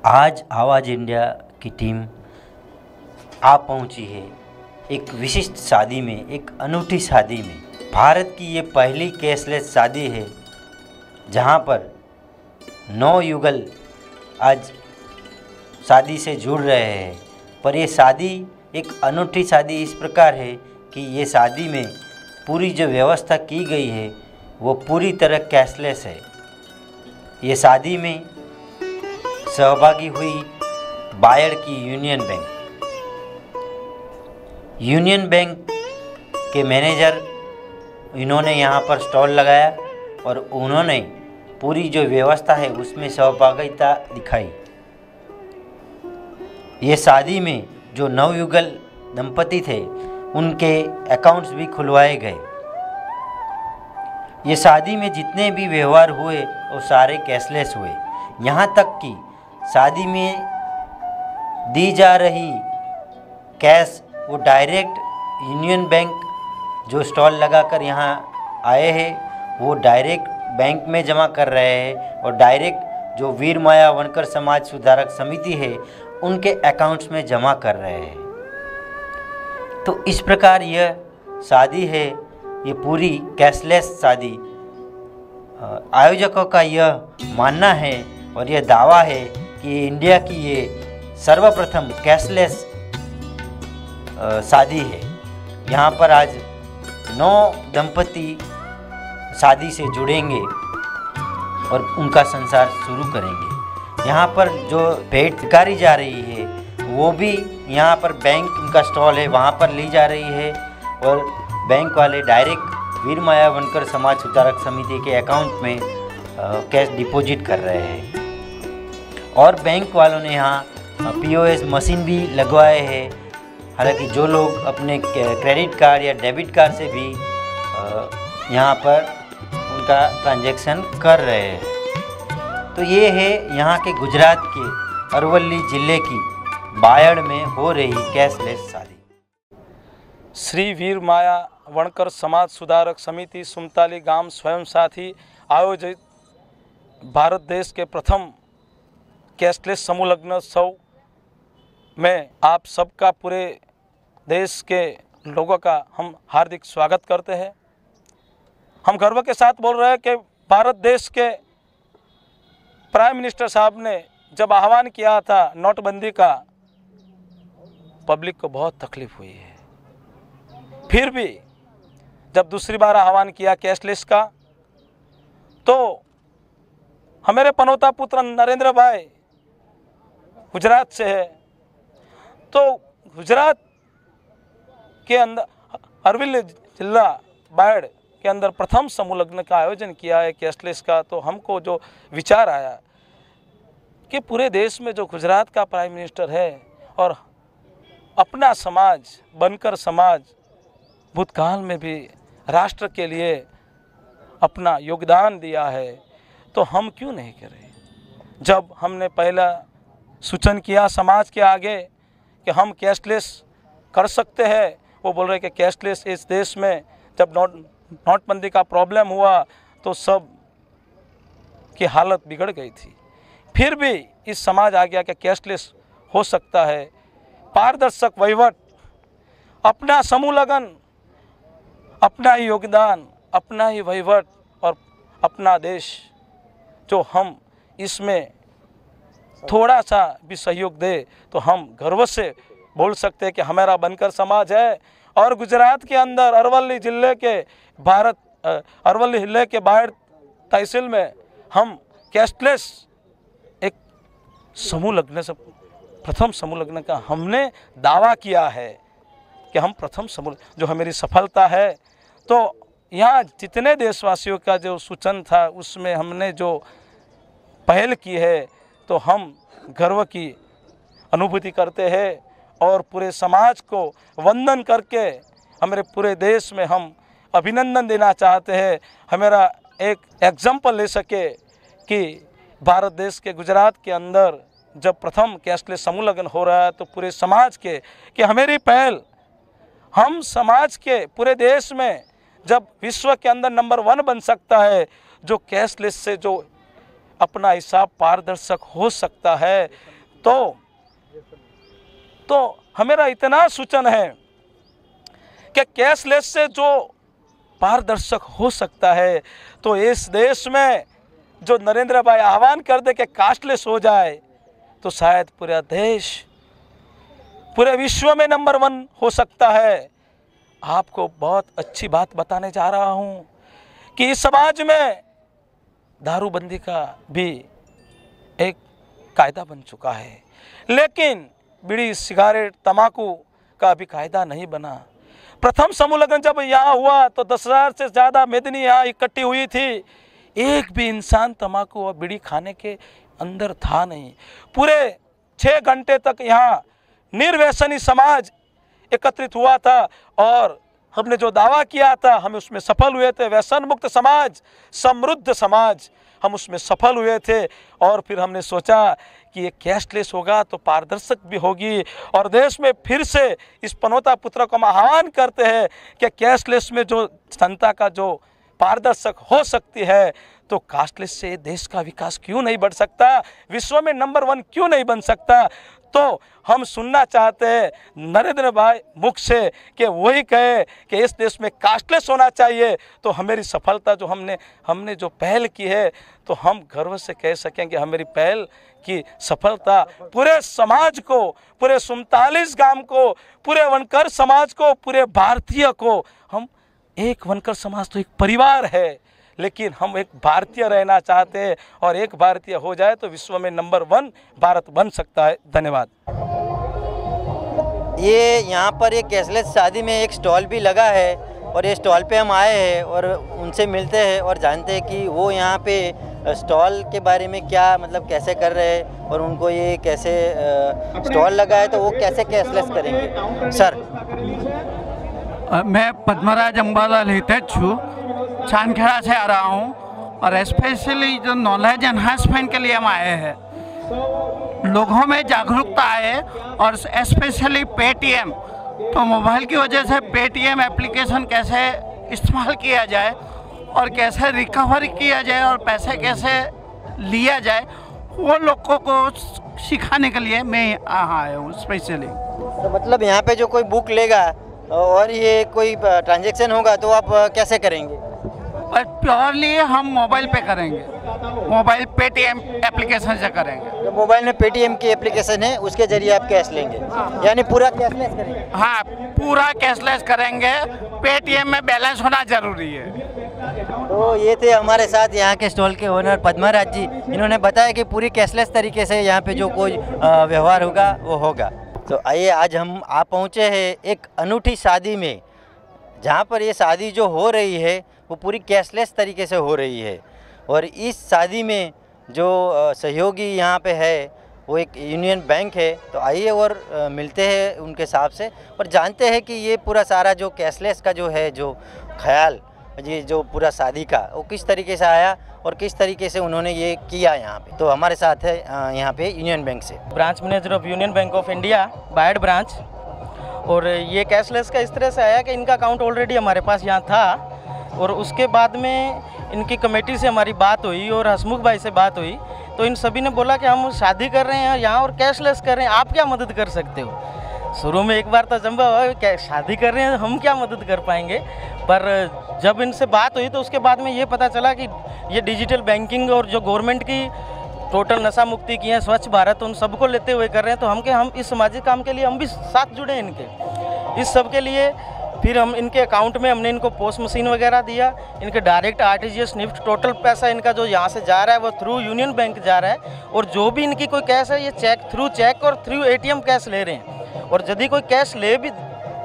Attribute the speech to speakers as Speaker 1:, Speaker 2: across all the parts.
Speaker 1: आज आवाज़ इंडिया की टीम आ पहुंची है एक विशिष्ट शादी में, एक अनूठी शादी में। भारत की ये पहली कैशलेस शादी है जहां पर 9 युगल आज शादी से जुड़ रहे हैं। पर ये शादी एक अनूठी शादी इस प्रकार है कि ये शादी में पूरी जो व्यवस्था की गई है वो पूरी तरह कैशलेस है। ये शादी में सहभागी हुई बायड़ की यूनियन बैंक के मैनेजर, इन्होंने यहाँ पर स्टॉल लगाया और उन्होंने पूरी जो व्यवस्था है उसमें सहभागिता दिखाई। ये शादी में जो नवयुगल दंपति थे उनके अकाउंट्स भी खुलवाए गए। ये शादी में जितने भी व्यवहार हुए वो सारे कैशलेस हुए। यहाँ तक कि शादी में दी जा रही कैश वो डायरेक्ट यूनियन बैंक जो स्टॉल लगाकर यहाँ आए हैं वो डायरेक्ट बैंक में जमा कर रहे हैं और डायरेक्ट जो वीर माया वनकर समाज सुधारक समिति है उनके अकाउंट्स में जमा कर रहे हैं। तो इस प्रकार यह शादी है, ये पूरी कैशलेस शादी। आयोजकों का यह मानना है और यह दावा है कि इंडिया की ये सर्वप्रथम कैशलेस शादी है। यहाँ पर आज 9 दंपति शादी से जुड़ेंगे और उनका संसार शुरू करेंगे। यहाँ पर जो भेंट स्वीकारी जा रही है वो भी यहाँ पर बैंक, उनका स्टॉल है वहाँ पर ली जा रही है और बैंक वाले डायरेक्ट वीर माया वनकर समाज सुधारक समिति के अकाउंट में कैश डिपॉजिट कर रहे हैं। और बैंक वालों ने यहाँ POS मशीन भी लगवाए हैं। हालांकि जो लोग अपने क्रेडिट कार्ड या डेबिट कार्ड से भी यहाँ पर उनका ट्रांजैक्शन कर रहे हैं। तो ये है यहाँ के गुजरात के अरवली जिले की बायड़ में हो रही कैशलेस शादी।
Speaker 2: श्री वीर माया वणकर समाज सुधारक समिति सुमताली गांव स्वयं साथी आयोजित भारत देश के प्रथम कैशलेस समूह लग्न उत्सव में आप सबका, पूरे देश के लोगों का हम हार्दिक स्वागत करते हैं। हम गर्व के साथ बोल रहे हैं कि भारत देश के प्राइम मिनिस्टर साहब ने जब आह्वान किया था नोटबंदी का, पब्लिक को बहुत तकलीफ हुई है। फिर भी जब दूसरी बार आह्वान किया कैशलेस का, तो हमारे पनौता पुत्र नरेंद्र भाई गुजरात से है, तो गुजरात के अंदर अरवली जिला बायड़ के अंदर प्रथम समूह लग्न का आयोजन किया है कैशलेस का। तो हमको जो विचार आया कि पूरे देश में जो गुजरात का प्राइम मिनिस्टर है और अपना समाज बनकर समाज भूतकाल में भी राष्ट्र के लिए अपना योगदान दिया है, तो हम क्यों नहीं करें। जब हमने पहला सूचन किया समाज के आगे कि हम कैशलेस कर सकते हैं, वो बोल रहे कि कैशलेस इस देश में जब नोटबंदी का प्रॉब्लम हुआ तो सब की हालत बिगड़ गई थी। फिर भी इस समाज आ गया कि कैशलेस हो सकता है। पारदर्शक वहीवट, अपना समूह लगन, अपना ही योगदान, अपना ही वहीवट और अपना देश, जो हम इसमें थोड़ा सा भी सहयोग दे तो हम गर्व से बोल सकते हैं कि हमारा बनकर समाज है। और गुजरात के अंदर अरवली जिले के अरवली जिले के बायड़ तहसील में हम कैशलेस एक समूह लग्न से प्रथम समूह लग्न का हमने दावा किया है कि हम प्रथम समूह, जो हमारी सफलता है। तो यहाँ जितने देशवासियों का जो सूचन था उसमें हमने जो पहल की है, तो हम गर्व की अनुभूति करते हैं और पूरे समाज को वंदन करके हमारे पूरे देश में हम अभिनंदन देना चाहते हैं। हमारा एक एग्जाम्पल ले सके कि भारत देश के गुजरात के अंदर जब प्रथम कैशलेस समूह लगन हो रहा है तो पूरे समाज के कि हमारी पहल, हम समाज के पूरे देश में जब विश्व के अंदर नंबर 1 बन सकता है, जो कैशलेस से जो अपना हिसाब पारदर्शक हो सकता है, तो हमारा इतना सूचन है कि कैशलेस से जो पारदर्शक हो सकता है, तो इस देश में जो नरेंद्र भाई आह्वान कर दे कि कास्टलेस हो जाए, तो शायद पूरा देश पूरे विश्व में नंबर 1 हो सकता है। आपको बहुत अच्छी बात बताने जा रहा हूँ कि इस समाज में दारूबंदी का भी एक कायदा बन चुका है, लेकिन बीड़ी, सिगारेट, तंबाकू का अभी कायदा नहीं बना। प्रथम समूह लगन जब यहाँ हुआ तो 10,000 से ज़्यादा मेदनी यहाँ इकट्ठी हुई थी। एक भी इंसान तंबाकू और बीड़ी खाने के अंदर था नहीं। पूरे 6 घंटे तक यहाँ निर्व्यसनी समाज एकत्रित हुआ था और हमने जो दावा किया था हम उसमें सफल हुए थे। व्यसन मुक्त समाज, समृद्ध समाज, हम उसमें सफल हुए थे। और फिर हमने सोचा कि ये कैशलेस होगा तो पारदर्शक भी होगी, और देश में फिर से इस पनौता पुत्र को हम आह्वान करते हैं कि कैशलेस में जो जनता का जो पारदर्शक हो सकती है, तो कास्टलेस से देश का विकास क्यों नहीं बढ़ सकता, विश्व में नंबर 1 क्यों नहीं बन सकता। तो हम सुनना चाहते हैं नरेंद्र भाई मुख से कि वही कहे कि इस देश में कास्टलेस होना चाहिए। तो हमारी सफलता जो हमने जो पहल की है, तो हम गर्व से कह सकेंगे हमारी पहल की सफलता पूरे समाज को, पूरे 47 गांव को, पूरे वनकर समाज को, पूरे भारतीय को, हम एक वनकर समाज तो एक परिवार है, लेकिन हम एक भारतीय रहना चाहते हैं, और एक भारतीय हो जाए तो विश्व में नंबर 1 भारत बन सकता है। धन्यवाद।
Speaker 1: ये यहाँ पर एक कैशलेस शादी में एक स्टॉल भी लगा है, और ये स्टॉल पे हम आए हैं और उनसे मिलते हैं और जानते हैं कि वो यहाँ पे स्टॉल के बारे में क्या मतलब कैसे कर रहे हैं, और उनको ये कैसे स्टॉल लगा है तो वो कैसे कैशलेस करेंगे। सर,
Speaker 3: मैं पद्मराज अंबालाल हितेश हूँ, चांदखेड़ा से आ रहा हूँ, और स्पेशली जो नॉलेज एनहांसमेंट के लिए हम आए हैं, लोगों में जागरूकता आए, और स्पेशली पेटीएम, तो मोबाइल की वजह से पेटीएम एप्लीकेशन कैसे इस्तेमाल किया जाए और कैसे रिकवर किया जाए और पैसे कैसे लिया जाए, वो लोगों को सिखाने के लिए मैं यहाँ आया हूँ स्पेशली।
Speaker 1: तो मतलब यहाँ पे जो कोई बुक लेगा और ये कोई ट्रांजैक्शन होगा तो आप कैसे करेंगे?
Speaker 3: प्योरली हम मोबाइल पे करेंगे, मोबाइल पेटीएम एप्लीकेशन से करेंगे।
Speaker 1: तो मोबाइल में पेटीएम की एप्लीकेशन है, उसके जरिए आप कैश लेंगे, यानी पूरा कैशलेस करेंगे?
Speaker 3: हाँ, पूरा कैशलेस करेंगे, पेटीएम में बैलेंस होना जरूरी है।
Speaker 1: तो ये थे हमारे साथ यहाँ के स्टॉल के ओनर पद्मराज जी, इन्होंने बताया कि पूरी कैशलेस तरीके से यहाँ पे जो कोई व्यवहार होगा वो होगा। तो आइए, आज हम आ पहुँचे हैं एक अनूठी शादी में, जहाँ पर ये शादी जो हो रही है वो पूरी कैशलेस तरीके से हो रही है। और इस शादी में जो सहयोगी यहाँ पे है वो एक यूनियन बैंक है। तो आइए और मिलते हैं उनके साहब से और जानते हैं कि ये पूरा सारा जो कैशलेस का जो है जो ख्याल, ये जो पूरा शादी का वो किस तरीके से आया और किस तरीके से उन्होंने ये किया यहाँ पे। तो हमारे साथ है यहाँ पे यूनियन बैंक से
Speaker 4: branch manager of union bank of India बायड ब्रांच। और ये कैशलेस का इस तरह से आया कि इनका अकाउंट ऑलरेडी हमारे पास यहाँ था, और उसके बाद में इनकी कमेटी से हमारी बात हुई और हसमुख भाई से बात हुई, तो इन सभी ने बोला कि हम शादी कर रहे हैं यहाँ और कैशलेस कर रहे हैं, आप क्या मदद कर सकते हो। शुरू में एक बार तो जम्बा हुआ, क्या शादी कर रहे हैं हम क्या मदद कर पाएंगे, पर जब इनसे बात हुई तो उसके बाद में ये पता चला कि ये डिजिटल बैंकिंग और जो गवर्नमेंट की टोटल नशा मुक्ति की है, स्वच्छ भारत, उन सबको लेते हुए कर रहे हैं। तो हम इस सामाजिक काम के लिए हम भी साथ जुड़े हैं इनके, इस सब के लिए। फिर हम इनके अकाउंट में हमने इनको पोस्ट मशीन वगैरह दिया, इनके डायरेक्ट आरटीजीएस निफ्ट टोटल पैसा इनका जो यहाँ से जा रहा है वो थ्रू यूनियन बैंक जा रहा है। और जो भी इनकी कोई कैश है ये थ्रू चेक और थ्रू एटीएम कैश ले रहे हैं। और यदि कोई कैश ले भी,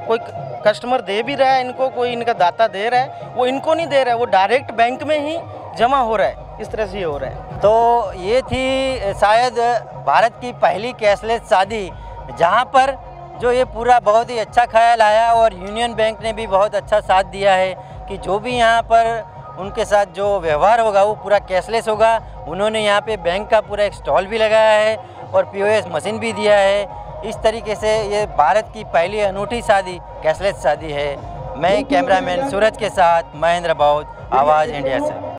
Speaker 4: कोई कस्टमर दे भी रहा है इनको, कोई इनका दाता दे रहा है, वो इनको नहीं दे रहा है, वो डायरेक्ट बैंक में ही जमा हो रहा है। इस तरह से ये हो रहा है।
Speaker 1: तो ये थी शायद भारत की पहली कैशलेस शादी, जहाँ पर जो ये पूरा बहुत ही अच्छा ख्याल आया, और यूनियन बैंक ने भी बहुत अच्छा साथ दिया है कि जो भी यहाँ पर उनके साथ जो व्यवहार होगा वो पूरा कैशलेस होगा। उन्होंने यहाँ पे बैंक का पूरा एक स्टॉल भी लगाया है और पीओएस मशीन भी दिया है। इस तरीके से ये भारत की पहली अनूठी शादी कैशलेस शादी है। मैं कैमरामैन सूरज के साथ महेंद्र बौद्ध, आवाज़ इंडिया से।